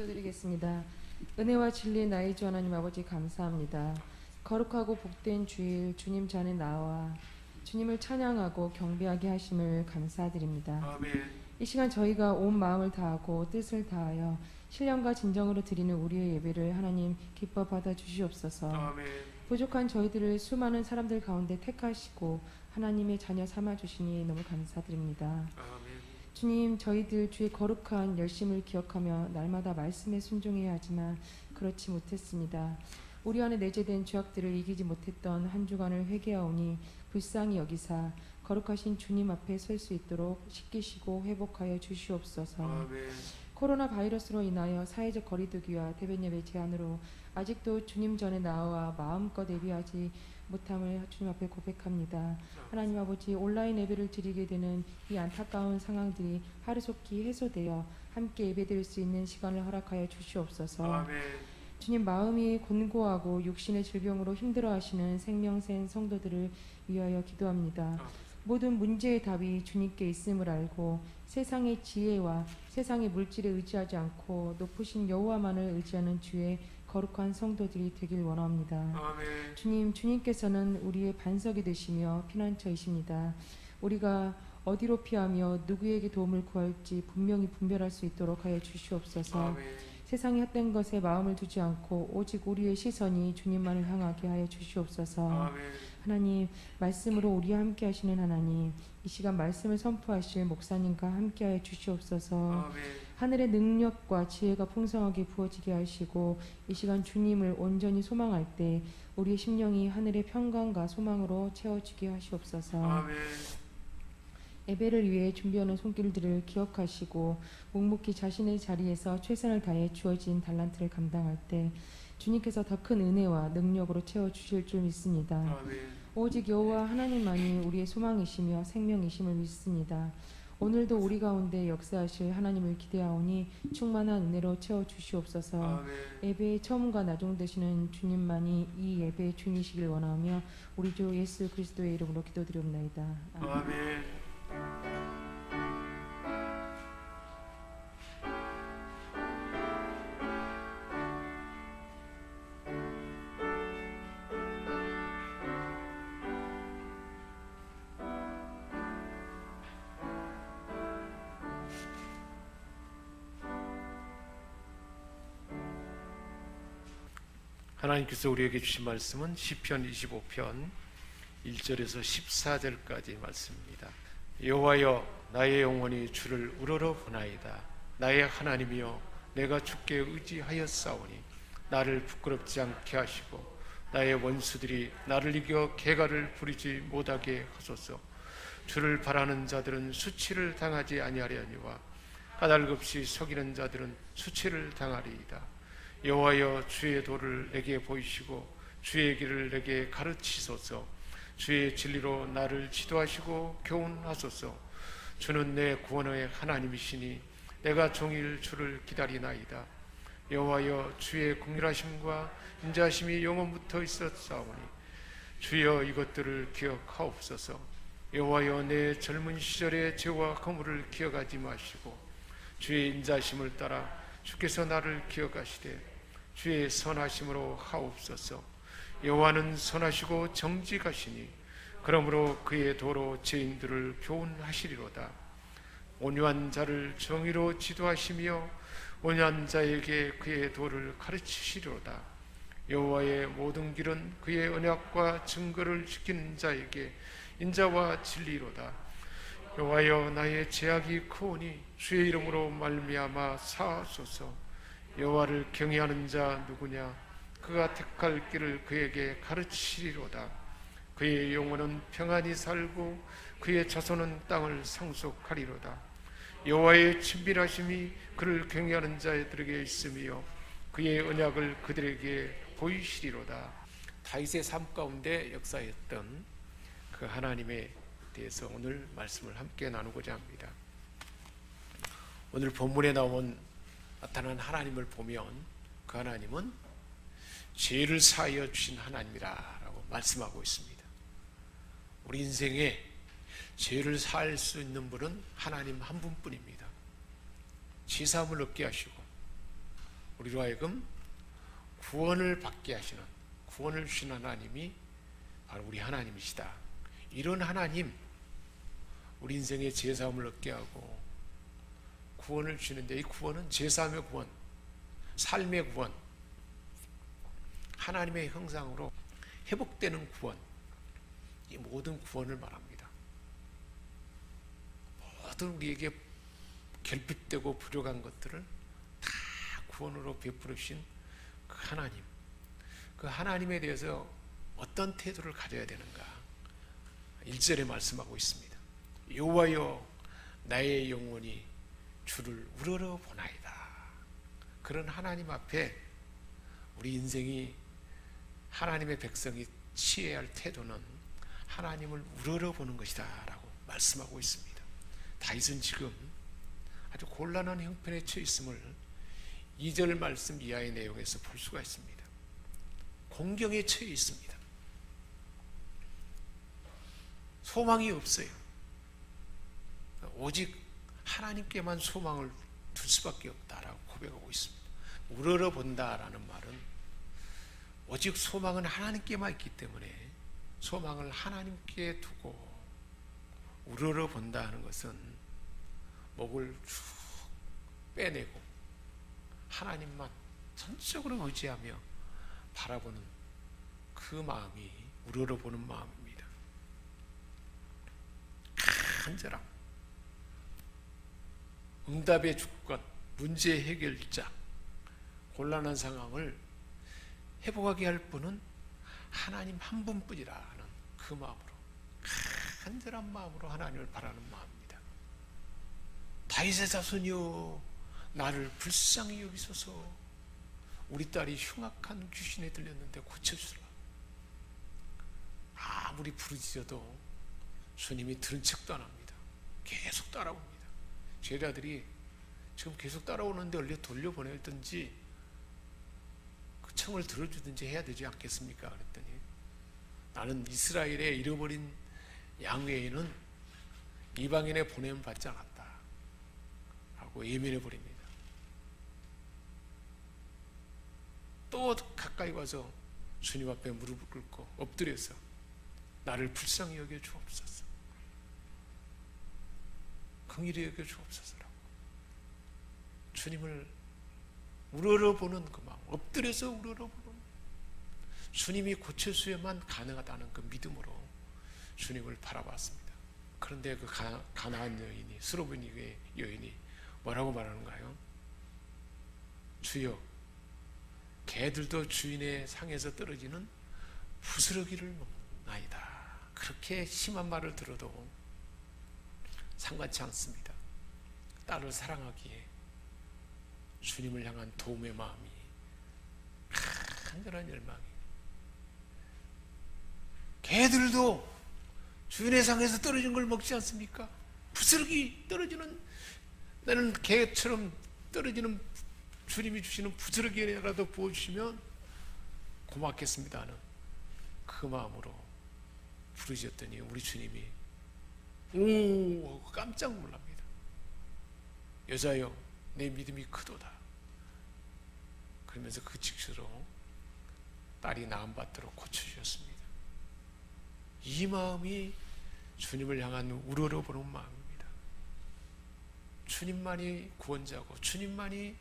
기도드리겠습니다. 은혜와 진리 나의 주 하나님 아버지 감사합니다. 거룩하고 복된 주일 주님 전에 나와 주님을 찬양하고 경배하게 하심을 감사드립니다. 아멘. 이 시간 저희가 온 마음을 다하고 뜻을 다하여 신령과 진정으로 드리는 우리의 예배를 하나님 기뻐 받아 주시옵소서. 아멘. 부족한 저희들을 수많은 사람들 가운데 택하시고 하나님의 자녀 삼아 주시니 너무 감사드립니다. 아멘. 주님, 저희들 주의 거룩한 열심을 기억하며 날마다 말씀에 순종해야 하지만 그렇지 못했습니다. 우리 안에 내재된 죄악들을 이기지 못했던 한 주간을 회개하오니 불쌍히 여기사 거룩하신 주님 앞에 설 수 있도록 씻기시고 회복하여 주시옵소서. 아멘. 코로나 바이러스로 인하여 사회적 거리두기와 대변 예배 제한으로 아직도 주님 전에 나와 마음껏 예배하지 못함을 주님 앞에 고백합니다. 하나님 아버지, 온라인 예배를 드리게 되는 이 안타까운 상황들이 하루속히 해소되어 함께 예배드릴 수 있는 시간을 허락하여 주시옵소서. 아멘. 주님, 마음이 곤고하고 육신의 질병으로 힘들어하시는 생명센 성도들을 위하여 기도합니다. 모든 문제의 답이 주님께 있음을 알고 세상의 지혜와 세상의 물질에 의지하지 않고 높으신 여호와만을 의지하는 주의 거룩한 성도들이 되길 원합니다. 아멘. 주님, 주님께서는 우리의 반석이 되시며 피난처이십니다. 우리가 어디로 피하며 누구에게 도움을 구할지 분명히 분별할 수 있도록 하여 주시옵소서. 아멘. 세상의 헛된 것에 마음을 두지 않고 오직 우리의 시선이 주님만을 향하게 하여 주시옵소서. 아멘. 하나님, 말씀으로 우리와 함께 하시는 하나님, 이 시간 말씀을 선포하실 목사님과 함께 하여 주시옵소서. 아멘. 하늘의 능력과 지혜가 풍성하게 부어지게 하시고 이 시간 주님을 온전히 소망할 때 우리의 심령이 하늘의 평강과 소망으로 채워지게 하시옵소서. 아멘. 예배를 위해 준비하는 손길들을 기억하시고 묵묵히 자신의 자리에서 최선을 다해 주어진 달란트를 감당할 때 주님께서 더 큰 은혜와 능력으로 채워주실 줄 믿습니다. 아멘. 오직 여호와 하나님만이 우리의 소망이시며 생명이심을 믿습니다. 오늘도 우리 가운데 역사하실 하나님을 기대하오니 충만한 은혜로 채워주시옵소서. 아멘. 예배의 처음과 나중 되시는 주님만이 이 예배의 주이시길 원하며 우리 주 예수 그리스도의 이름으로 기도드리옵나이다. 아멘. 아멘. 하나님께서 우리에게 주신 말씀은 시편 25편 1절에서 14절까지 말씀입니다. 여호와여, 나의 영혼이 주를 우러러 보나이다. 나의 하나님이여, 내가 주께 의지하였사오니 나를 부끄럽지 않게 하시고 나의 원수들이 나를 이겨 개가를 부리지 못하게 하소서. 주를 바라는 자들은 수치를 당하지 아니하려니와 까닭없이 속이는 자들은 수치를 당하리이다. 여호와여, 주의 도를 내게 보이시고 주의 길을 내게 가르치소서. 주의 진리로 나를 지도하시고 교훈하소서. 주는 내 구원의 하나님이시니 내가 종일 주를 기다리나이다. 여호와여, 주의 긍휼하심과 인자하심이 영원부터 있었사오니 주여 이것들을 기억하옵소서. 여호와여, 내 젊은 시절의 죄와 거물을 기억하지 마시고 주의 인자하심을 따라 주께서 나를 기억하시되 주의 선하심으로 하옵소서. 여호와는 선하시고 정직하시니 그러므로 그의 도로 죄인들을 교훈하시리로다. 온유한 자를 정의로 지도하시며 온유한 자에게 그의 도를 가르치시리로다. 여호와의 모든 길은 그의 언약과 증거를 지키는 자에게 인자와 진리로다. 여호와여, 나의 죄악이 크오니 주의 이름으로 말미암아 사하소서. 여호와를 경외하는 자 누구냐? 그가 택할 길을 그에게 가르치리로다. 그의 영혼은 평안히 살고 그의 자손은 땅을 상속하리로다. 여호와의 친밀하심이 그를 경외하는 자들에게 있으며 그의 언약을 그들에게 보이시리로다. 다윗의 삶 가운데 역사했던 그 하나님에 대해서 오늘 말씀을 함께 나누고자 합니다. 오늘 본문에 나타난 하나님을 보면 그 하나님은 죄를 사하여 주신 하나님이라고 말씀하고 있습니다. 우리 인생에 죄를 사할 수 있는 분은 하나님 한 분뿐입니다. 죄사함을 얻게 하시고 우리로 하여금 구원을 받게 하시는, 구원을 주신 하나님이 바로 우리 하나님이시다. 이런 하나님, 우리 인생의 죄사함을 얻게 하고 구원을 주시는데, 이 구원은 죄사함의 구원, 삶의 구원, 하나님의 형상으로 회복되는 구원, 이 모든 구원을 말합니다. 모든 우리에게 결핍되고 부족한 것들을 다 구원으로 베풀어 주신 그 하나님, 그 하나님에 대해서 어떤 태도를 가져야 되는가 1절에 말씀하고 있습니다. 여호와여 나의 영혼이 주를 우러러 보나이다. 그런 하나님 앞에 우리 인생이, 하나님의 백성이 취해야 할 태도는 하나님을 우러러 보는 것이다 라고 말씀하고 있습니다. 다윗은 지금 아주 곤란한 형편에 처해 있음을 2절 말씀 이하의 내용에서 볼 수가 있습니다. 공경에 처해 있습니다. 소망이 없어요. 오직 하나님께만 소망을 둘 수밖에 없다라고 고백하고 있습니다. 우러러 본다라는 말은 오직 소망은 하나님께만 있기 때문에 소망을 하나님께 두고 우러러 본다 하는 것은 목을 쭉 빼내고 하나님만 전적으로 의지하며 바라보는 그 마음이 우러러 보는 마음입니다. 간절함, 응답의 주권, 문제 해결자, 곤란한 상황을 회복하게 할 분은 하나님 한 분뿐이라 하는 그 마음으로, 간절한 마음으로 하나님을 바라는 마음입니다. 다윗의 자손이여 나를 불쌍히 여기소서. 우리 딸이 흉악한 귀신에 들렸는데 고쳐주라. 아무리 부르짖어도 주님이 들은 척도 안 합니다. 계속 따라옵니다. 제자들이 지금 계속 따라오는데 얼른 돌려보내든지 그 청을 들어주든지 해야 되지 않겠습니까? 그랬더니 나는 이스라엘에 잃어버린 양 외에는 이방인에 보냄 받지 않았다 하고 예면해 버립니다. 또 가까이 와서 주님 앞에 무릎을 꿇고 엎드려서 나를 불쌍히 여겨 주옵소서, 긍휼히 여겨 주옵소서라고 주님을 우러러보는 그 마음, 엎드려서 우러러보는, 주님이 고쳐주야만 가능하다는 그 믿음으로 주님을 바라봤습니다. 그런데 그 가나안 여인이, 스로베니의 여인이 뭐라고 말하는가요? 주여 개들도 주인의 상에서 떨어지는 부스러기를 먹나이다. 그렇게 심한 말을 들어도 상관치 않습니다. 딸을 사랑하기에 주님을 향한 도움의 마음이, 간절한 열망이, 개들도 주인의 상에서 떨어진 걸 먹지 않습니까? 부스러기 떨어지는, 나는 개처럼 떨어지는 주님이 주시는 부스러기라도 부어주시면 고맙겠습니다 하는 그 마음으로 부르짖었더니 우리 주님이 오 깜짝 놀랍니다. 여자여 내 믿음이 크도다. 그러면서 그 직시로 딸이 나음받도록 고쳐주셨습니다. 이 마음이 주님을 향한 우러러보는 마음입니다. 주님만이 구원자고 주님만이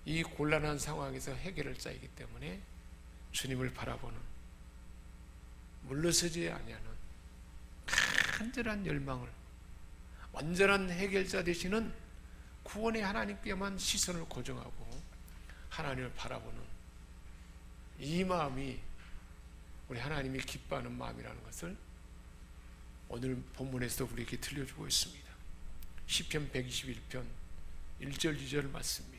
이 곤란한 상황에서 해결할 자이기 때문에 주님을 바라보는, 물러서지 아니하는 간절한 열망을, 완전한 해결자 되시는 구원의 하나님께만 시선을 고정하고 하나님을 바라보는 이 마음이 우리 하나님이 기뻐하는 마음이라는 것을 오늘 본문에서도 우리에게 들려주고 있습니다. 시편 121편 1절 2절 말씀입니다.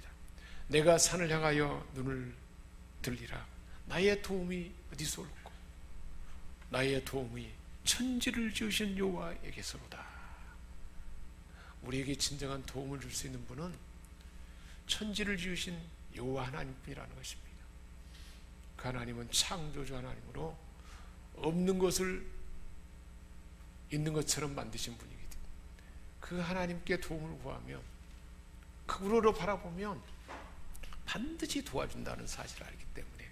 내가 산을 향하여 눈을 들리라. 나의 도움이 어디서 올까? 나의 도움이 천지를 지으신 여호와에게서로다. 우리에게 진정한 도움을 줄 수 있는 분은 천지를 지으신 여호와 하나님뿐이라는 것입니다. 그 하나님은 창조주 하나님으로 없는 것을 있는 것처럼 만드신 분이기 때문에 그 하나님께 도움을 구하며 그 우러러 바라보면 반드시 도와준다는 사실을 알기 때문에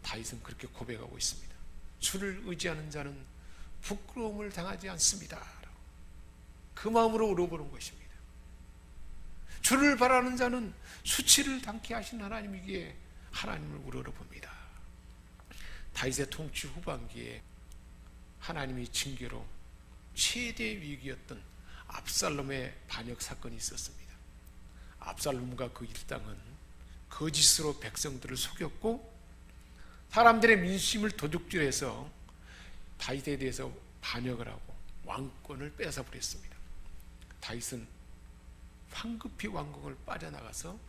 다윗은 그렇게 고백하고 있습니다. 주를 의지하는 자는 부끄러움을 당하지 않습니다. 그 마음으로 울어보는 것입니다. 주를 바라는 자는 수치를 당케 하신 하나님이기에 하나님을 우러러봅니다. 다윗의 통치 후반기에 하나님이 징계로 최대 위기였던 압살롬의 반역 사건이 있었습니다. 압살롬과 그 일당은 거짓으로 백성들을 속였고 사람들의 민심을 도둑질해서 다윗에 대해서 반역을 하고 왕권을 뺏어버렸습니다. 다윗은 황급히 왕궁을 빠져나가서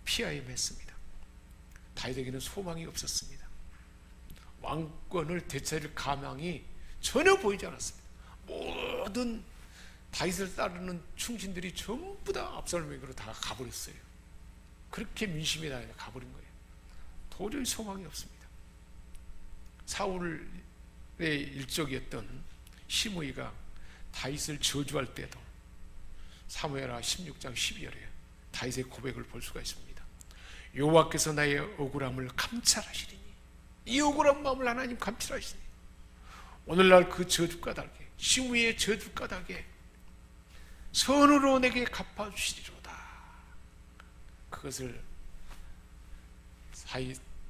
피하임했습니다. 다윗에게는 소망이 없었습니다. 왕권을 되찾을 가망이 전혀 보이지 않았습니다. 모든 다윗을 따르는 충신들이 전부 다 압살롬에게로 다 가버렸어요. 그렇게 민심이 다 가버린 거예요. 도저히 소망이 없습니다. 사울의 일족이었던 시므이가 다윗을 저주할 때도 사무엘하 16장 12절에 다윗의 고백을 볼 수가 있습니다. 여호와께서 나의 억울함을 감찰하시리니, 이 억울한 마음을 하나님 감찰하시니 오늘날 그 저주 까닭에, 시므이의 저주 까닭에 선으로 내게 갚아주시리로다. 그것을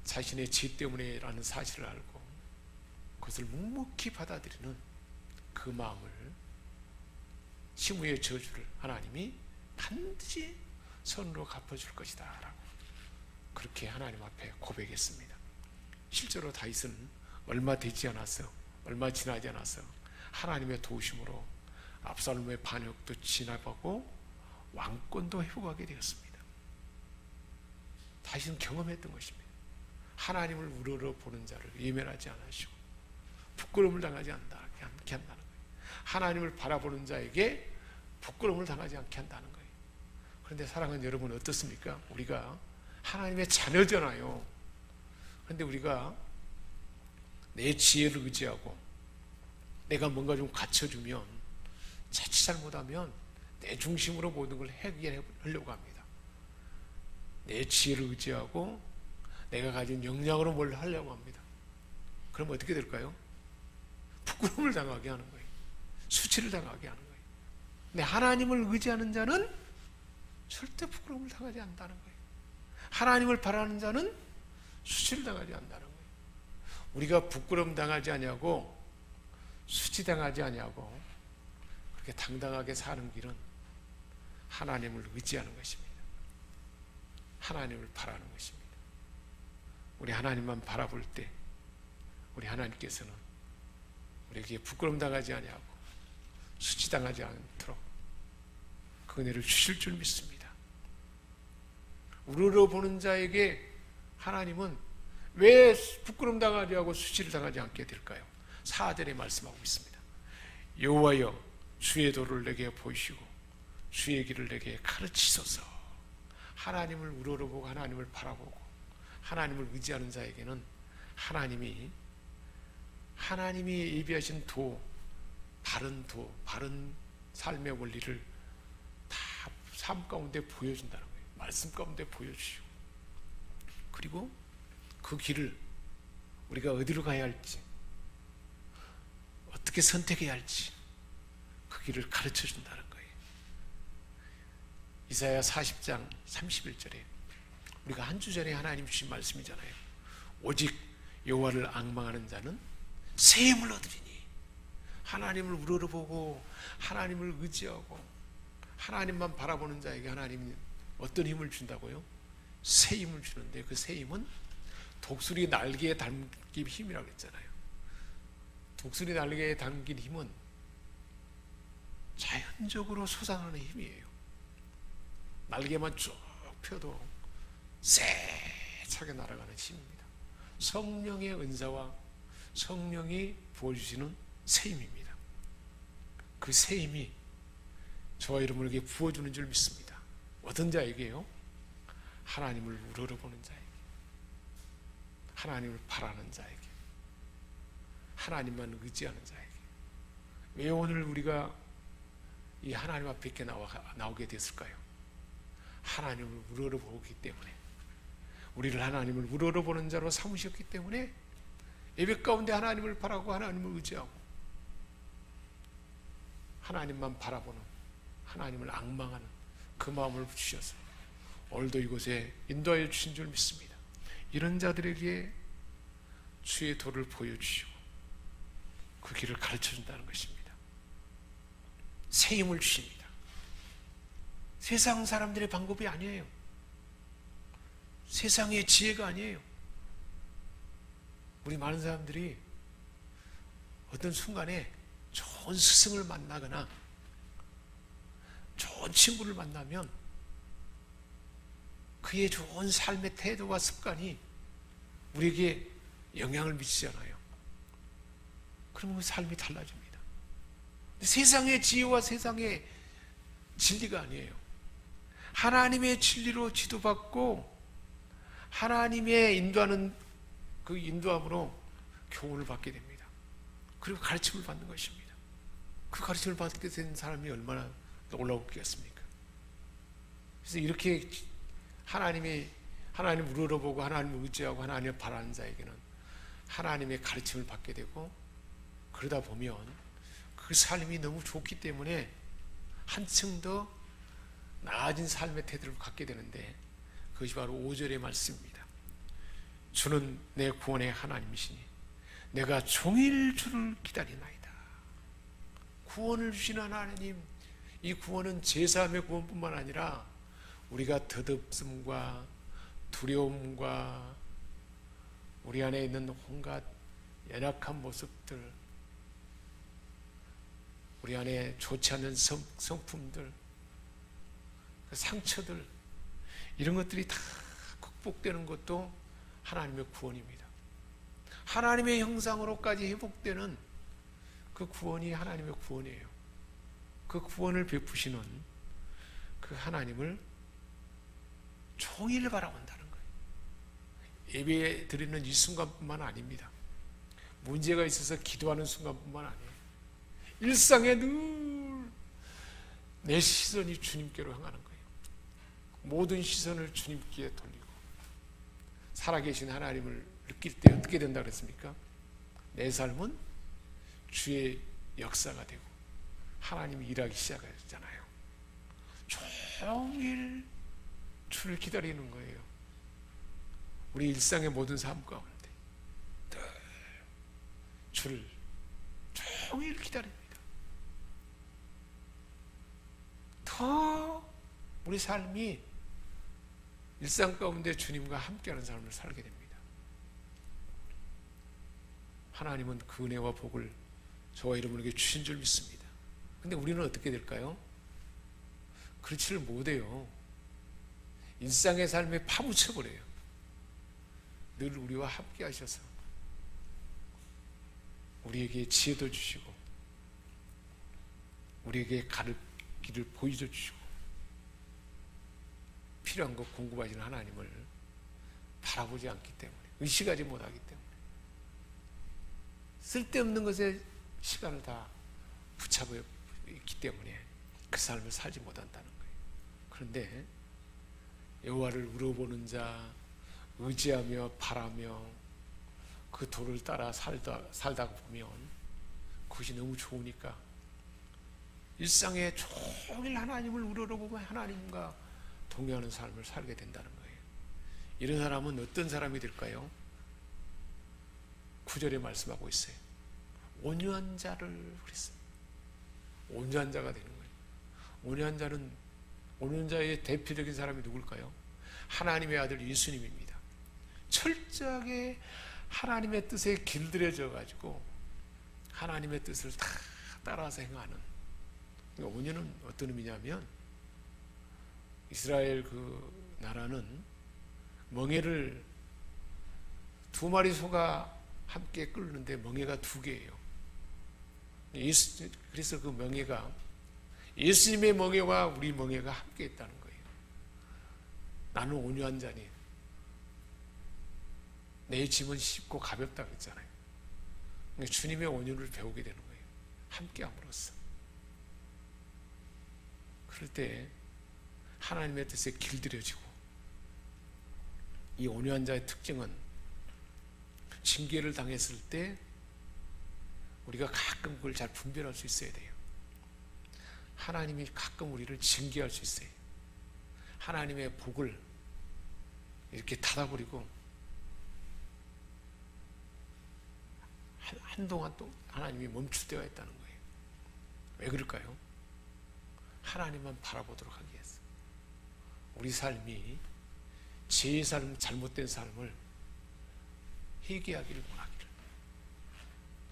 자신의 죄 때문에라는 사실을 알고 그것을 묵묵히 받아들이는 그 마음을, 시므이의 저주를 하나님이 반드시 선으로 갚아줄 것이다 라고 그렇게 하나님 앞에 고백했습니다. 실제로 다윗은 얼마 지나지 않아서 하나님의 도우심으로 압살롬의 반역도 진압하고 왕권도 회복하게 되었습니다. 다윗은 경험했던 것입니다. 하나님을 우러러보는 자를 예면하지 않으시고 부끄러움을 당하지 않게 한다는 거예요. 하나님을 바라보는 자에게 부끄러움을 당하지 않게 한다는 거예요. 그런데 사랑하는 여러분, 어떻습니까? 우리가 하나님의 자녀잖아요. 그런데 우리가 내 지혜를 의지하고 내가 뭔가 좀 갖춰주면, 자칫 잘못하면 내 중심으로 모든 걸 해결하려고 합니다. 내 지혜를 의지하고 내가 가진 역량으로 뭘 하려고 합니다. 그럼 어떻게 될까요? 부끄러움을 당하게 하는 거예요. 수치를 당하게 하는 거예요. 근데 하나님을 의지하는 자는 절대 부끄러움을 당하지 않는다는 거예요. 하나님을 바라는 자는 수치를 당하지 않는다는 거예요. 우리가 부끄러움 당하지 않냐고, 수치 당하지 않냐고 그렇게 당당하게 사는 길은 하나님을 의지하는 것입니다. 하나님을 바라는 것입니다. 우리 하나님만 바라볼 때 우리 하나님께서는 우리에게 부끄러움 당하지 않냐고, 수치 당하지 않도록 그 은혜를 주실 줄 믿습니다. 우러러보는 자에게 하나님은 왜 부끄러움 당하지 않고 수치를 당하지 않게 될까요? 4절에 말씀하고 있습니다. 여호와여, 주의 도를 내게 보이시고 주의 길을 내게 가르치소서. 하나님을 우러러보고 하나님을 바라보고 하나님을 의지하는 자에게는 하나님이 예비하신 바른 삶의 원리를 다 삶 가운데 보여준다는 거예요. 말씀 가운데 보여주시고, 그리고 그 길을 우리가 어디로 가야 할지, 어떻게 선택해야 할지 그 길을 가르쳐 준다는 거예요. 이사야 40장 31절에 우리가 한 주 전에 하나님 주신 말씀이잖아요. 오직 여호와를 앙망하는 자는 새 힘을 얻으리니. 하나님을 우러러보고 하나님을 의지하고 하나님만 바라보는 자에게 하나님이 어떤 힘을 준다고요? 새 힘을 주는데, 그 새 힘은 독수리 날개에 담긴 힘이라고 했잖아요. 독수리 날개에 담긴 힘은 자연적으로 솟아나는 힘이에요. 날개만 쭉 펴도 세차게 날아가는 힘입니다. 성령의 은사와 성령이 부어주시는 새 힘입니다. 그 새 힘이 저와 여러분에게 부어주는 줄 믿습니다. 어떤 자에게요? 하나님을 우러러보는 자에게, 하나님을 바라는 자에게, 하나님만 의지하는 자에게. 왜 오늘 우리가 이 하나님 앞에 이렇게 나오게 됐을까요? 하나님을 우러러보기 때문에, 우리를 하나님을 우러러보는 자로 삼으셨기 때문에 예배 가운데 하나님을 바라고 하나님을 의지하고 하나님만 바라보는, 하나님을 앙망하는 그 마음을 주셔서 오늘도 이곳에 인도하여 주신 줄 믿습니다. 이런 자들에게 주의 도를 보여주시고 그 길을 가르쳐준다는 것입니다. 새 힘을 주십니다. 세상 사람들의 방법이 아니에요. 세상의 지혜가 아니에요. 우리 많은 사람들이 어떤 순간에 좋은 스승을 만나거나 좋은 친구를 만나면 그의 좋은 삶의 태도와 습관이 우리에게 영향을 미치잖아요. 그러면 그 삶이 달라집니다. 세상의 지혜와 세상의 진리가 아니에요. 하나님의 진리로 지도받고 하나님의 인도하는 그 인도함으로 교훈을 받게 됩니다. 그리고 가르침을 받는 것입니다. 그 가르침을 받게 된 사람이 얼마나 올라오겠습니까? 그래서 이렇게 하나님을 우러러보고 하나님을 의지하고 하나님을 바라는 자에게는 하나님의 가르침을 받게 되고, 그러다 보면 그 삶이 너무 좋기 때문에 한층 더 나아진 삶의 태도를 갖게 되는데, 그것이 바로 5절의 말씀입니다. 주는 내 구원의 하나님이시니 내가 종일 주를 기다리나이다. 구원을 주시는 하나님, 이 구원은 제사함의 구원뿐만 아니라 우리가 덧없음과 두려움과 우리 안에 있는 온갖 연약한 모습들, 우리 안에 좋지 않은 성품들, 그 상처들, 이런 것들이 다 극복되는 것도 하나님의 구원입니다. 하나님의 형상으로까지 회복되는 그 구원이 하나님의 구원이에요. 그 구원을 베푸시는 그 하나님을 종일 바라본다는 거예요. 예배 드리는 이 순간뿐만 아닙니다. 문제가 있어서 기도하는 순간뿐만 아니에요. 일상에 늘 내 시선이 주님께로 향하는 거예요. 모든 시선을 주님께 돌리고 살아계신 하나님을 느낄 때 어떻게 된다 그랬습니까? 내 삶은 주의 역사가 되고 하나님이 일하기 시작하잖아요. 종일 주를 기다리는 거예요. 우리 일상의 모든 삶 가운데 늘 주를 종일 기다립니다. 더 우리 삶이 일상 가운데 주님과 함께하는 삶을 살게 됩니다. 하나님은 그 은혜와 복을 저와 여러분에게 주신 줄 믿습니다. 근데 우리는 어떻게 될까요? 그렇지를 못해요. 일상의 삶에 파묻혀버려요. 늘 우리와 함께 하셔서 우리에게 지혜도 주시고 우리에게 가를 길을 보여줘 주시고 필요한 것 공급하시는 하나님을 바라보지 않기 때문에, 의식하지 못하기 때문에 쓸데없는 것에 시간을 다 붙잡아 있기 때문에 그 삶을 살지 못한다는 거예요. 그런데 여호와를 우러보는 자, 의지하며 바라며 그 도를 따라 살다 보면 그것이 너무 좋으니까 일상에 종일 하나님을 우러러보고 하나님과 동행하는 삶을 살게 된다는 거예요. 이런 사람은 어떤 사람이 될까요? 9절에 말씀하고 있어요. 온유한 자를 그랬어요. 온유한 자가 되는 거예요. 온유한 자의 대표적인 사람이 누굴까요? 하나님의 아들 예수님입니다. 철저하게 하나님의 뜻에 길들여져 가지고 하나님의 뜻을 다 따라서 행하는. 온유는 어떤 의미냐면, 이스라엘 그 나라는 멍에를 2마리 소가 함께 끓는데 멍에가 2개예요. 그래서 그 멍에가 예수님의 멍에와 우리 멍에가 함께 있다는 거예요. 나는 온유한 자니 내 짐은 쉽고 가볍다 그랬잖아요. 주님의 온유를 배우게 되는 거예요. 함께 함으로써. 그럴 때 하나님의 뜻에 길들여지고 이 온유한 자의 특징은 징계를 당했을 때 우리가 가끔 그걸 잘 분별할 수 있어야 돼요. 하나님이 가끔 우리를 징계할 수 있어요. 하나님의 복을 이렇게 닫아버리고 한동안 또 하나님이 멈출 때가 있다는 거예요. 왜 그럴까요? 하나님만 바라보도록 하기 위해서. 우리 삶이 제 삶, 잘못된 삶을 회개하기를 원하기를.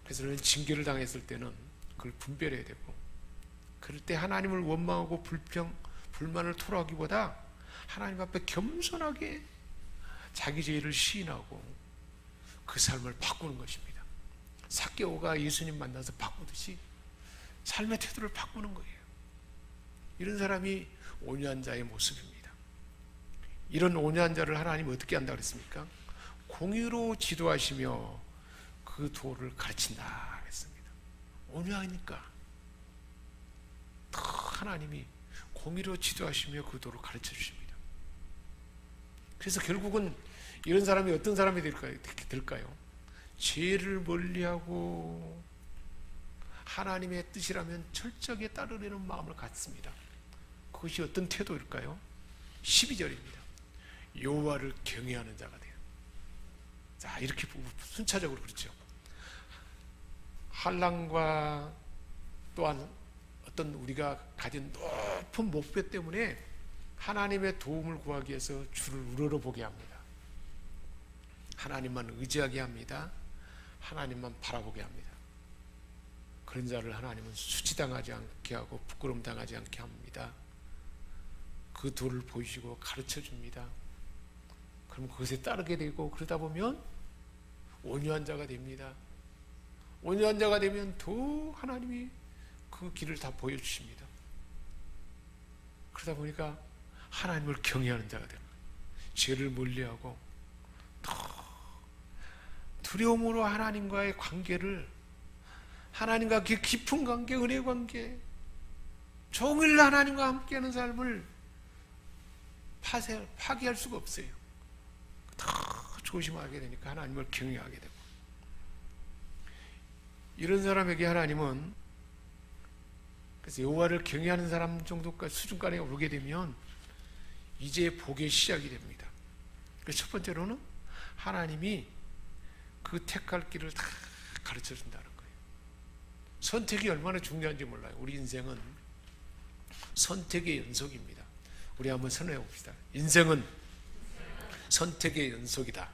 그래서 저는 징계를 당했을 때는 그걸 분별해야 되고, 그럴 때 하나님을 원망하고 불만을 토로하기보다 하나님 앞에 겸손하게 자기 죄를 시인하고 그 삶을 바꾸는 것입니다. 삭개오가 예수님 만나서 바꾸듯이 삶의 태도를 바꾸는 거예요. 이런 사람이 온유한 자의 모습입니다. 이런 온유한 자를 하나님이 어떻게 한다고 그랬습니까? 공의로 지도하시며 그 도를 가르친다 그랬습니다. 온유하니까 하나님이 공의로 지도하시며 그 도를 가르쳐 주십니다. 그래서 결국은 이런 사람이 어떤 사람이 될까요? 죄를 멀리하고 하나님의 뜻이라면 철저하게 따르려는 마음을 갖습니다. 그것이 어떤 태도일까요? 12절입니다. 여호와를 경외하는 자가 돼요. 자, 이렇게 순차적으로 그렇죠. 한란과 또한 어떤 우리가 가진 높은 목표 때문에 하나님의 도움을 구하기 위해서 주를 우러러보게 합니다. 하나님만 의지하게 합니다. 하나님만 바라보게 합니다. 그런 자를 하나님은 수치당하지 않게 하고 부끄러움 당하지 않게 합니다. 그 도를 보이시고 가르쳐 줍니다. 그럼 그것에 따르게 되고, 그러다 보면 온유한 자가 됩니다. 온유한 자가 되면 더 하나님이 그 길을 다 보여주십니다. 그러다 보니까 하나님을 경외하는 자가 됩니다. 죄를 멀리하고 더 두려움으로 하나님과의 관계를, 하나님과 그 깊은 관계, 은혜 관계, 종일 하나님과 함께하는 삶을 파괴할 수가 없어요. 더 조심하게 되니까 하나님을 경외하게 되고, 이런 사람에게 하나님은, 그래서 여호와를 경외하는 사람 정도까지 수준까지 오르게 되면 이제 복의 시작이 됩니다. 그래서 첫 번째로는 하나님이 그 택할 길을 다 가르쳐 준다는 거예요. 선택이 얼마나 중요한지 몰라요. 우리 인생은 선택의 연속입니다. 우리 한번 선언해 봅시다. 인생은 선택의 연속이다.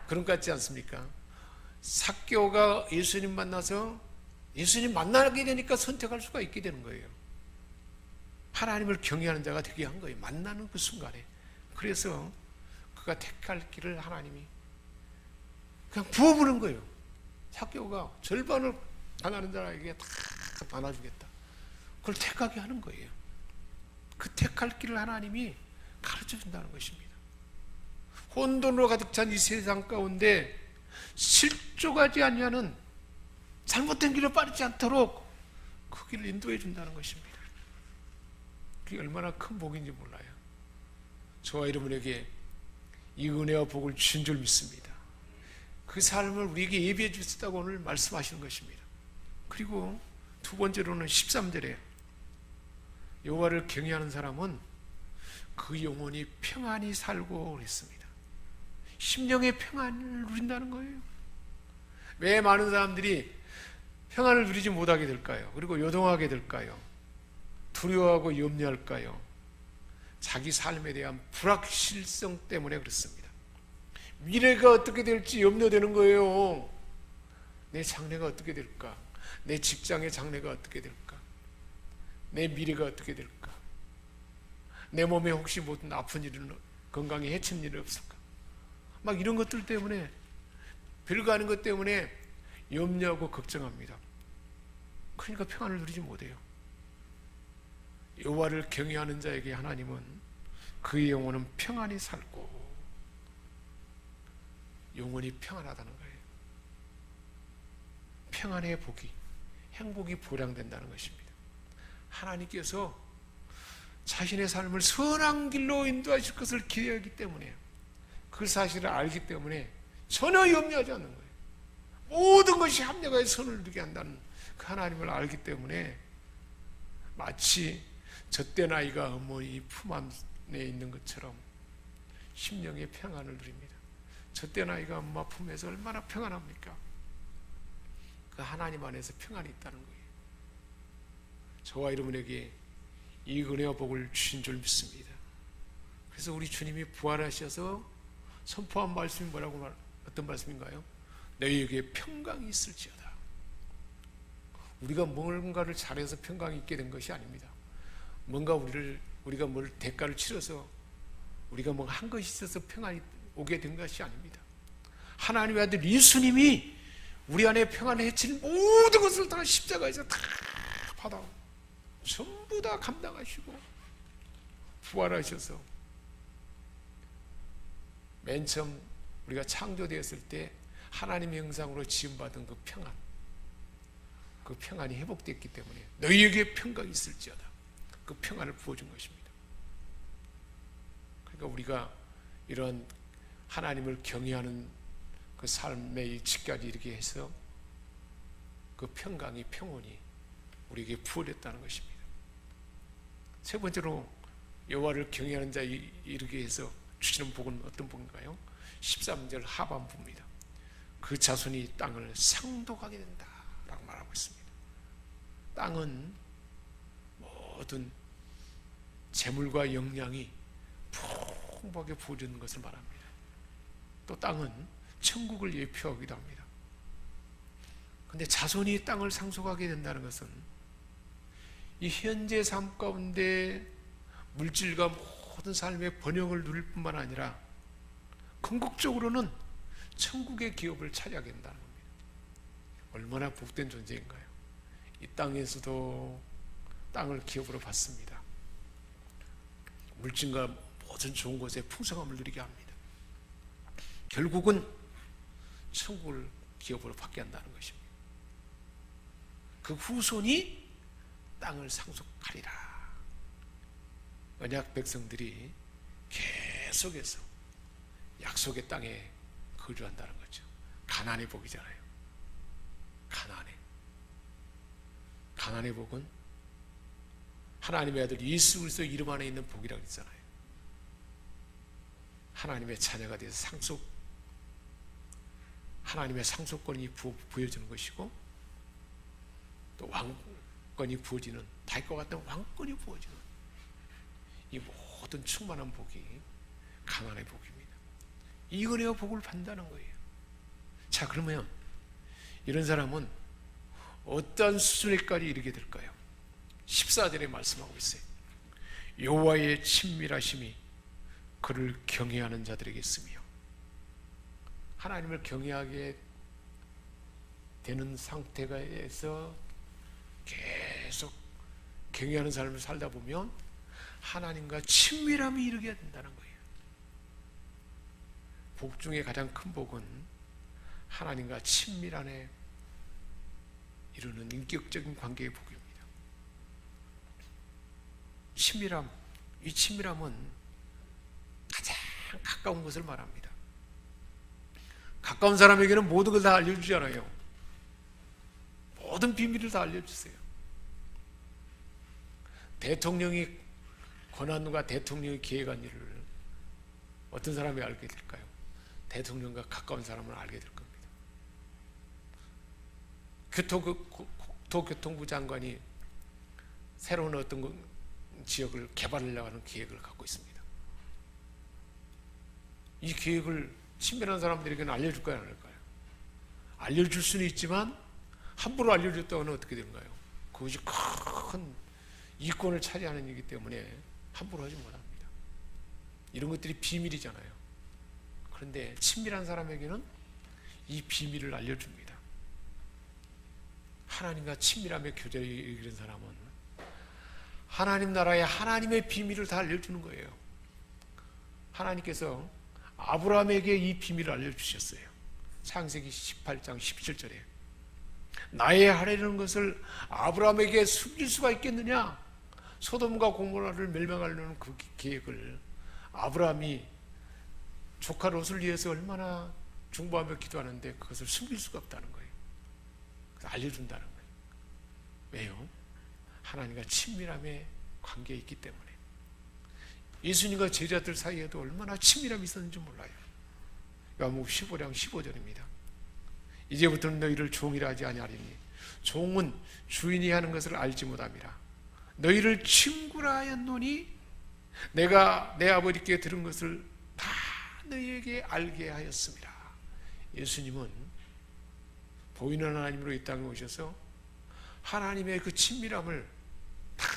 그런 것 같지 않습니까? 삭개오가 예수님 만나서 예수님 만나게 되니까 선택할 수가 있게 되는 거예요. 하나님을 경외하는 자가 되게 한 거예요. 만나는 그 순간에. 그래서 그가 택할 길을 하나님이 그냥 부어부는 거예요. 삭개오가 절반을 당하는 자에게 다 나눠주겠다. 그걸 택하게 하는 거예요. 그 택할 길을 하나님이 가르쳐 준다는 것입니다. 혼돈으로 가득 찬 이 세상 가운데 실족하지 않냐는, 잘못된 길을 빠르지 않도록 그 길을 인도해 준다는 것입니다. 그게 얼마나 큰 복인지 몰라요. 저와 여러분에게 이 은혜와 복을 주신 줄 믿습니다. 그 삶을 우리에게 예비해 주셨다고 오늘 말씀하시는 것입니다. 그리고 두 번째로는 13절에 여호와를 경외하는 사람은 그 영혼이 평안히 살고 그랬습니다. 심령의 평안을 누린다는 거예요. 왜 많은 사람들이 평안을 누리지 못하게 될까요? 그리고 요동하게 될까요? 두려워하고 염려할까요? 자기 삶에 대한 불확실성 때문에 그렇습니다. 미래가 어떻게 될지 염려되는 거예요. 내 장래가 어떻게 될까? 내 직장의 장래가 어떻게 될까? 내 미래가 어떻게 될까? 내 몸에 혹시 무슨 아픈 일은, 건강에 해친 일이 없을까? 막 이런 것들 때문에, 별거 아닌 것 때문에 염려하고 걱정합니다. 그러니까 평안을 누리지 못해요. 여호와를 경외하는 자에게 하나님은 그의 영혼은 평안히 살고 영혼이 평안하다는 거예요. 평안의 복이, 행복이 보량된다는 것입니다. 하나님께서 자신의 삶을 선한 길로 인도하실 것을 기대하기 때문에, 그 사실을 알기 때문에 전혀 염려하지 않는 거예요. 모든 것이 합력하여 선을 이루게 한다는 그 하나님을 알기 때문에 마치 젖된 아이가 어머니 품 안에 있는 것처럼 심령의 평안을 누립니다. 젖된 아이가 엄마 품에서 얼마나 평안합니까? 그 하나님 안에서 평안이 있다는 거예요. 저와 여러분에게 이 은혜와 복을 주신 줄 믿습니다. 그래서 우리 주님이 부활하셔서 선포한 말씀이 어떤 말씀인가요? 너희에게 평강이 있을지어다. 우리가 뭔가를 잘해서 평강이 있게 된 것이 아닙니다. 뭔가 우리가 뭘 대가를 치러서 우리가 뭔가 한 것이 있어서 평안이 오게 된 것이 아닙니다. 하나님의 아들 예수님이 우리 안에 평안을 해칠 모든 것을 다 십자가에서 다 받아 전부 다 감당하시고 부활하셔서 맨 처음 우리가 창조되었을 때 하나님의 형상으로 지음받은 그 평안이 회복됐기 때문에 너희에게 평강이 있을지어다. 그 평안을 부어준 것입니다. 그러니까 우리가 이런 하나님을 경외하는 그 삶의 일치까지 이렇게 해서 그 평강이, 평온이 우리에게 부어졌다는 것입니다. 세 번째로 여호와를 경외하는 자에 이르게 해서 주시는 복은 어떤 복인가요? 13절 하반부입니다. 그 자손이 땅을 상독하게 된다 라고 말하고 있습니다. 땅은 모든 재물과 영양이 풍부하게 부어지는 것을 말합니다. 또 땅은 천국을 예표하기도 합니다. 그런데 자손이 땅을 상속하게 된다는 것은 이 현재 삶 가운데 물질과 모든 삶의 번영을 누릴 뿐만 아니라 궁극적으로는 천국의 기업을 차지하게 된다는 겁니다. 얼마나 복된 존재인가요? 이 땅에서도 땅을 기업으로 받습니다. 물질과 모든 좋은 것에 풍성함을 누리게 합니다. 결국은 천국을 기업으로 받게 한다는 것입니다. 그 후손이 땅을 상속하리라. 언약 백성들이 계속해서 약속의 땅에 거주한다는 거죠. 가나안의 복이잖아요. 가나안의 복은 하나님의 아들 예수 그리스도 이름 안에 있는 복이라고 했잖아요. 하나님의 자녀가 돼서 하나님의 상속권이 부여지는 것이고, 또 왕권이 부어지는, 다윗과 같은 왕권이 부어지는 이 모든 충만한 복이 가나안의 복입니다. 이 은혜와 복을 받는다는 거예요. 자, 그러면 이런 사람은 어떤 수준에까지 이르게 될까요? 14절에 말씀하고 있어요. 여호와의 친밀하심이 그를 경외하는 자들에게 있으며, 하나님을 경외하게 되는 상태에서 계속 경외하는 삶을 살다 보면 하나님과 친밀함이 이르게 된다는 거예요. 복 중에 가장 큰 복은 하나님과 친밀함에 이루는 인격적인 관계의 복입니다. 친밀함, 이 친밀함은 가장 가까운 것을 말합니다. 가까운 사람에게는 모든 걸 다 알려주잖아요. 모든 비밀을 다 알려주세요. 대통령이 권한과 대통령이 계획한 일을 어떤 사람이 알게 될까요? 대통령과 가까운 사람을 알게 될 겁니다. 국토교통부 장관이 새로운 어떤 지역을 개발하려고 하는 계획을 갖고 있습니다. 이 계획을 친밀한 사람들에게는 알려줄까요, 안 할까요? 알려줄 수는 있지만 함부로 알려줬다고는 어떻게 되는가요? 그것이 큰 이권을 차지하는 일이기 때문에 함부로 하지 못합니다. 이런 것들이 비밀이잖아요. 그런데 친밀한 사람에게는 이 비밀을 알려줍니다. 하나님과 친밀함의 교제를 이기는 사람은 하나님 나라의 하나님의 비밀을 다 알려주는 거예요. 하나님께서 아브라함에게 이 비밀을 알려주셨어요. 창세기 18장 17절에 나의 하려는 것을 아브라함에게 숨길 수가 있겠느냐? 소돔과 고모라를 멸망하려는 그 계획을 아브라함이 조카 롯을 위해서 얼마나 중보하며 기도하는데 그것을 숨길 수가 없다는 거예요. 그래서 알려준다는 거예요. 왜요? 하나님과 친밀함의 관계에 있기 때문에. 예수님과 제자들 사이에도 얼마나 친밀함이 있었는지 몰라요. 요한복음 15장 15절입니다. 이제부터는 너희를 종이라 하지 아니하리니 종은 주인이 하는 것을 알지 못함이라. 너희를 친구라 하였노니 내가 내 아버지께 들은 것을 다 너희에게 알게 하였습니다. 예수님은 보이는 하나님으로 이 땅에 오셔서 하나님의 그 친밀함을 다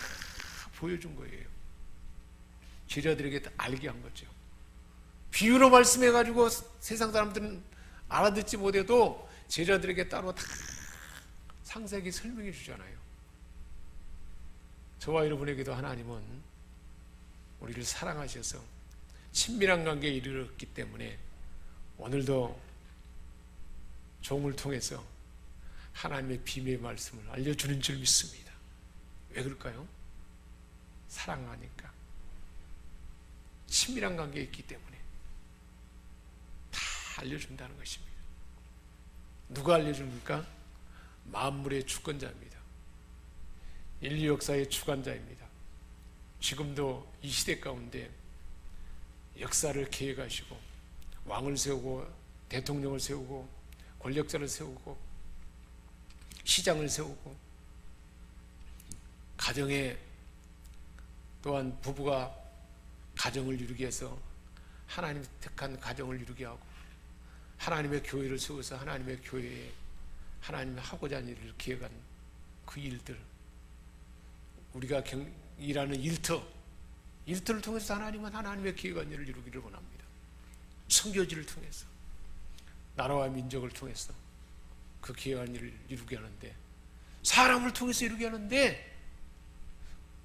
보여준 거예요. 제자들에게 다 알게 한 거죠. 비유로 말씀해가지고 세상 사람들은 알아듣지 못해도 제자들에게 따로 다 상세하게 설명해 주잖아요. 저와 여러분에게도 하나님은 우리를 사랑하셔서 친밀한 관계에 이르렀기 때문에 오늘도 종을 통해서 하나님의 비밀의 말씀을 알려주는 줄 믿습니다. 왜 그럴까요? 사랑하니까. 친밀한 관계에 있기 때문에 다 알려준다는 것입니다. 누가 알려줍니까? 만물의 주권자입니다. 인류 역사의 주관자입니다. 지금도 이 시대 가운데 역사를 계획하시고 왕을 세우고 대통령을 세우고 권력자를 세우고 시장을 세우고 가정에 또한 부부가 가정을 이루기 위해서 하나님이 택한 가정을 이루게 하고 하나님의 교회를 세워서 하나님의 교회에 하나님이 하고자 하는 일을 기획한 그 일들, 우리가 일하는 일터를 통해서 하나님은 하나님의 기획한 일을 이루기를 원합니다. 선교지를 통해서 나라와 민족을 통해서 그 기획한 일을 이루게 하는데, 사람을 통해서 이루게 하는데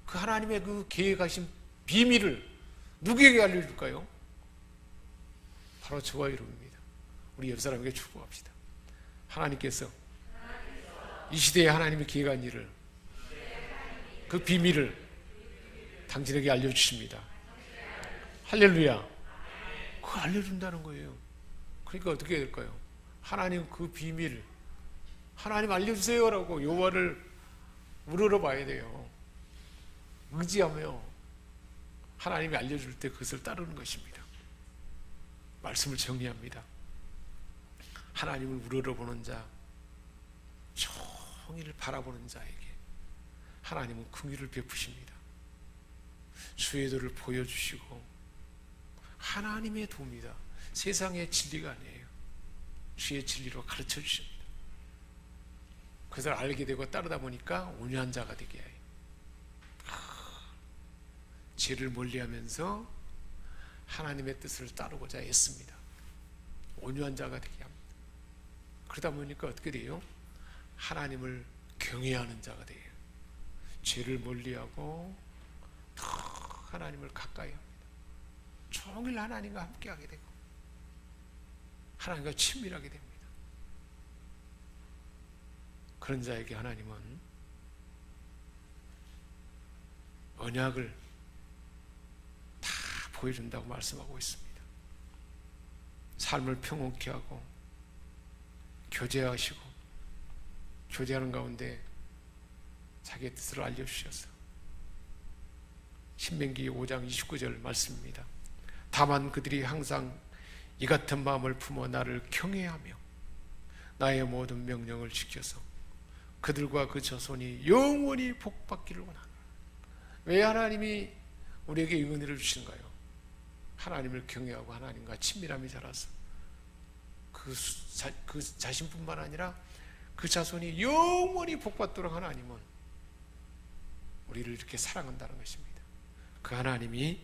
그 하나님의 그 계획하신 비밀을 누구에게 알려줄까요? 바로 저와 여러분입니다. 우리 옆 사람에게 축복합시다. 하나님께서 이 시대에 하나님의 기획한 일을, 그 비밀을 당신에게 알려주십니다. 할렐루야. 그걸 알려준다는 거예요. 그러니까 어떻게 해야 될까요? 하나님 그 비밀, 하나님 알려주세요라고 여호와를 우러러 봐야 돼요. 의지하며 하나님이 알려줄 때 그것을 따르는 것입니다. 말씀을 정리합니다. 하나님을 우러러보는 자, 종일 바라보는 자에게 하나님은 긍휼을 베푸십니다. 주의 도를 보여주시고 하나님의 도입니다. 세상의 진리가 아니에요. 주의 진리로 가르쳐 주십니다. 그것을 알게 되고 따르다 보니까 온유한 자가 되게 해요. 죄를 멀리하면서 하나님의 뜻을 따르고자 했습니다. 온유한 자가 되게 합니다. 그러다 보니까 어떻게 돼요? 하나님을 경외하는 자가 돼요. 죄를 멀리하고 더 하나님을 가까이 합니다. 종일 하나님과 함께하게 되고 하나님과 친밀하게 됩니다. 그런 자에게 하나님은 언약을 다 보여준다고 말씀하고 있습니다. 삶을 평온케 하고 교제하시고, 교제하는 가운데 자기의 뜻을 알려주셔서 신명기 5장 29절 말씀입니다. 다만 그들이 항상 이 같은 마음을 품어 나를 경외하며 나의 모든 명령을 지켜서 그들과 그 자손이 영원히 복받기를 원하노라. 왜 하나님이 우리에게 이 은혜를 주시는가요? 하나님을 경외하고 하나님과 친밀함이 자라서 그 자신뿐만 아니라 그 자손이 영원히 복받도록 하나님은 우리를 이렇게 사랑한다는 것입니다. 그 하나님이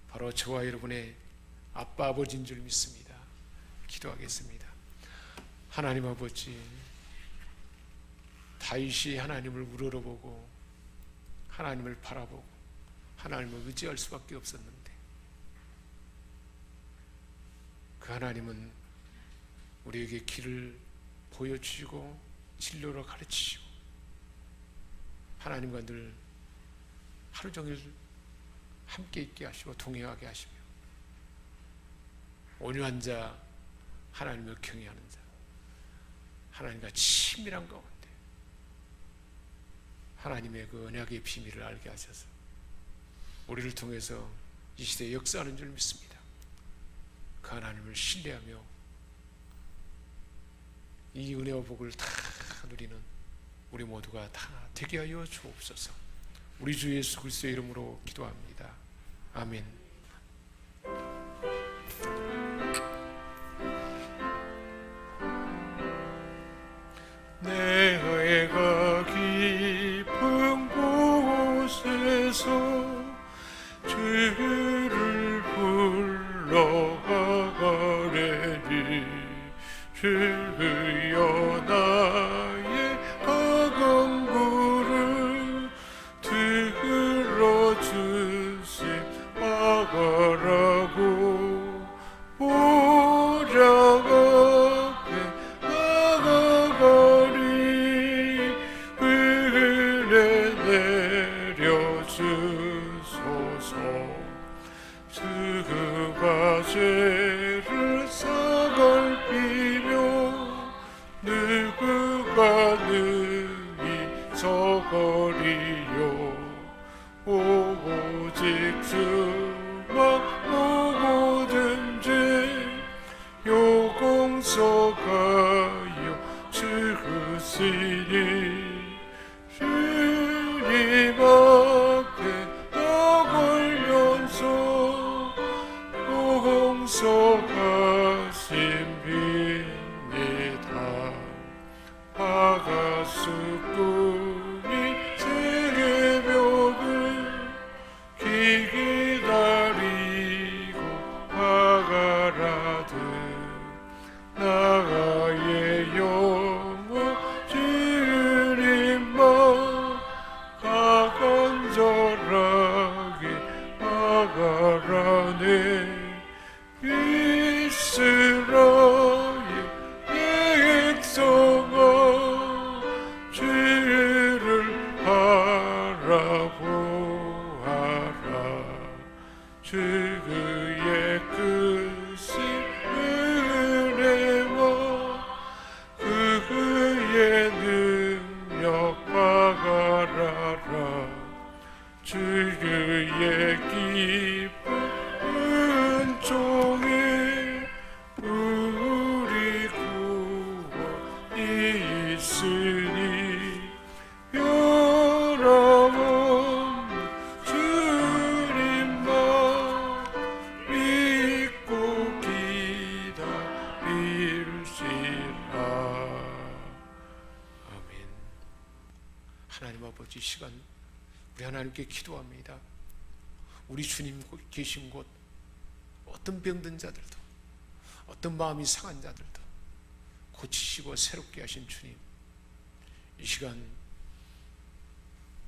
바로 저와 여러분의 아빠 아버지인 줄 믿습니다. 기도하겠습니다. 하나님 아버지, 다윗이 하나님을 우러러보고 하나님을 바라보고 하나님을 의지할 수밖에 없었는데, 그 하나님은 우리에게 길을 보여주시고 진로로 가르치시고 하나님과 늘 하루 종일 함께 있게 하시고 동행하게 하시며 온유한 자, 하나님을 경외하는 자, 하나님과 친밀한 가운데 하나님의 그 언약의 비밀을 알게 하셔서 우리를 통해서 이 시대에 역사하는 줄 믿습니다. 그 하나님을 신뢰하며 이 은혜와 복을 다 누리는 우리 모두가 다 되게 하여 주옵소서. 우리 주 예수 그리스도의 이름으로 기도합니다. 아멘. 내가 깊은 곳에서 주를 불러가려니 주여 나의 작은 구를 들어주시아가라고 보좌 앞에 나가가리 은혜 내려주소서. 주가 죄를 사갈피며 누구가 능히 서거리요. 오직 주만 누구든지 요공서가요 주으시니 주님 앞에 나 걸면서 요공서가신 빈니다. 아가수꾼이 새벽을 기다리고 아가라듯 나의 영혼 주님만 간절하게 아가라네. 이스라엘 백성아 주를 바라보아라. 주의 크신 은혜와 그의 능력 바라라. 주의 깊은 은총에 우리 구원이 있으니 변함없는 주님만 믿고 기다릴시라. 아멘. 하나님 아버지, 이 시간 우리 하나님께 기도합니다. 우리 주님 계신 곳 어떤 병든 자들도 어떤 마음이 상한 자들도 고치시고 새롭게 하신 주님, 이 시간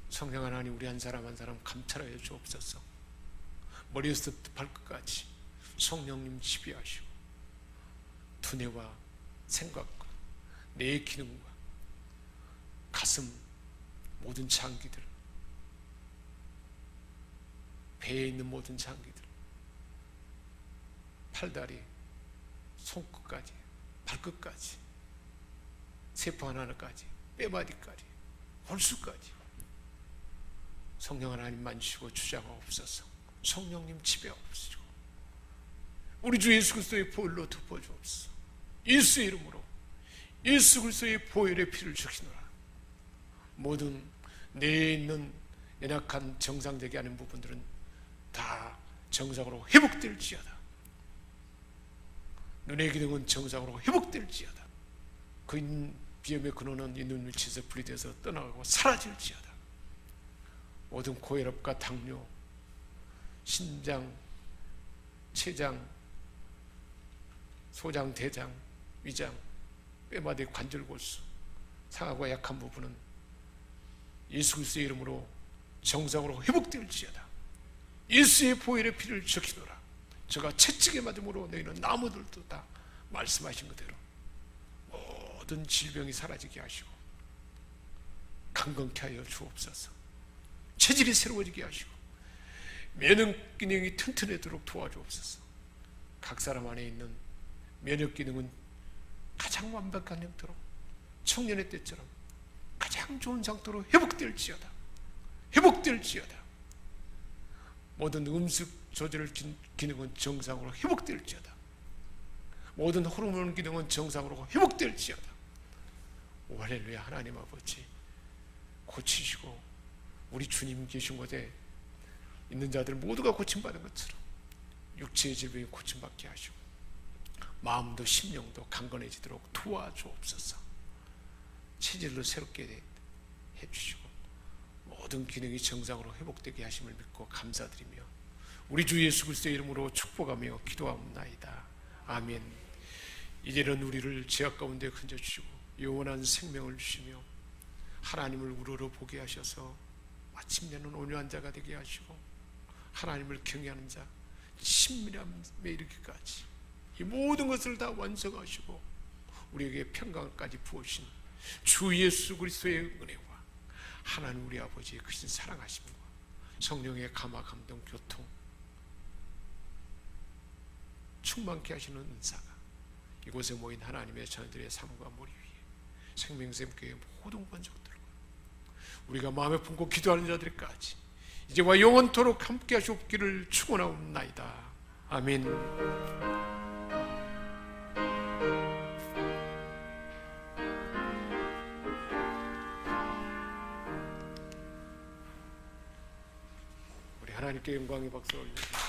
성령 하나님 우리 한 사람 한 사람 감찰하여 주옵소서. 머리에서부터 발끝까지 성령님 지배하시고 두뇌와 생각과 뇌의 기능과 가슴 모든 장기들, 배에 있는 모든 장기들, 팔다리, 손끝까지, 발끝까지, 세포 하나하나까지, 뼈마디까지, 홀수까지 성령 하나님 만지시고 주장하옵소서. 성령님 지배하옵시고 우리 주 예수 그리스도의 보혈로 덮어주옵소서. 예수의 이름으로 예수 그리스도의 보혈의 피를 주시노라. 모든 뇌에 있는 연약한 정상되게 하는 부분들은 다 정상으로 회복될지어다. 눈의 기능은 정상으로 회복될지어다. 그 비염의 근원은 있는 위치에서 분리돼서 떠나가고 사라질지어다. 모든 고혈압과 당뇨, 신장, 췌장, 소장, 대장, 위장, 뼈마디, 관절골수, 상하고 약한 부분은 예수 그리스도의 이름으로 정상으로 회복될지어다. 예수의 보혈의 피를 적시노라. 저가 채찍에 맞음으로 너희는 나무들도 다 말씀하신 그대로 모든 질병이 사라지게 하시고 강건케 하여 주옵소서. 체질이 새로워지게 하시고 면역 기능이 튼튼하도록 도와주옵소서. 각 사람 안에 있는 면역 기능은 가장 완벽한 형태로 청년의 때처럼 가장 좋은 상태로 회복될지어다. 회복될지어다. 모든 음식 조절 기능은 정상으로 회복될지어다. 모든 호르몬 기능은 정상으로 회복될지어다. 오, 할렐루야. 하나님 아버지 고치시고 우리 주님 계신 곳에 있는 자들 모두가 고침받은 것처럼 육체의 질병이 고침받게 하시고 마음도 심령도 강건해지도록 도와주옵소서. 체질로 새롭게 해주시고 모든 기능이 정상으로 회복되게 하심을 믿고 감사드리며 우리 주 예수 그리스도의 이름으로 축복하며 기도하옵나이다. 아멘. 이제는 우리를 죄악 가운데 건져주시고 영원한 생명을 주시며 하나님을 우러러 보게 하셔서 마침내는 온유한 자가 되게 하시고 하나님을 경외하는 자 친밀함에 이르기까지 이 모든 것을 다 완성하시고 우리에게 평강까지 부으신 주 예수 그리스도의 은혜와 하나님 우리 아버지의 크신 사랑하심과 성령의 감화 감동 교통 충만케 하시는 은사가 이곳에 모인 하나님의 자녀들의 삶과 머리 위에 생명샘교회 모든 권속들과 우리가 마음에 품고 기도하는 자들까지 이제와 영원토록 함께 하시옵기를 축원하옵나이다. 아멘. 우리 하나님께 영광의 박수를 올려드립니다.